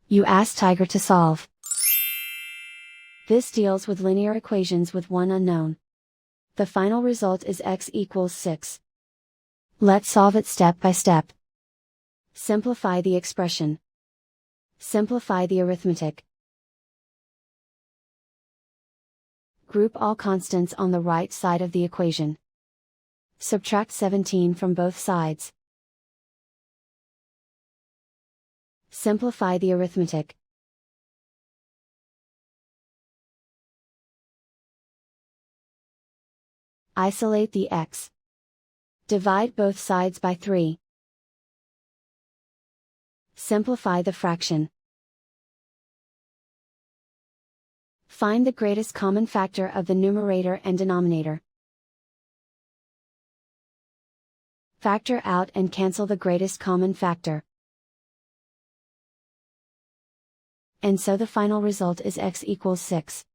You ask Tiger to solve. This deals with linear equations with one unknown. The final result is x equals 6. Let's solve it step by step. Simplify the expression. Simplify the arithmetic. Group all constants on the right side of the equation. Subtract 17 from both sides. Simplify the arithmetic. Isolate the x. Divide both sides by 3. Simplify the fraction. Find the greatest common factor of the numerator and denominator. Factor out and cancel the greatest common factor. And so the final result is x equals 6.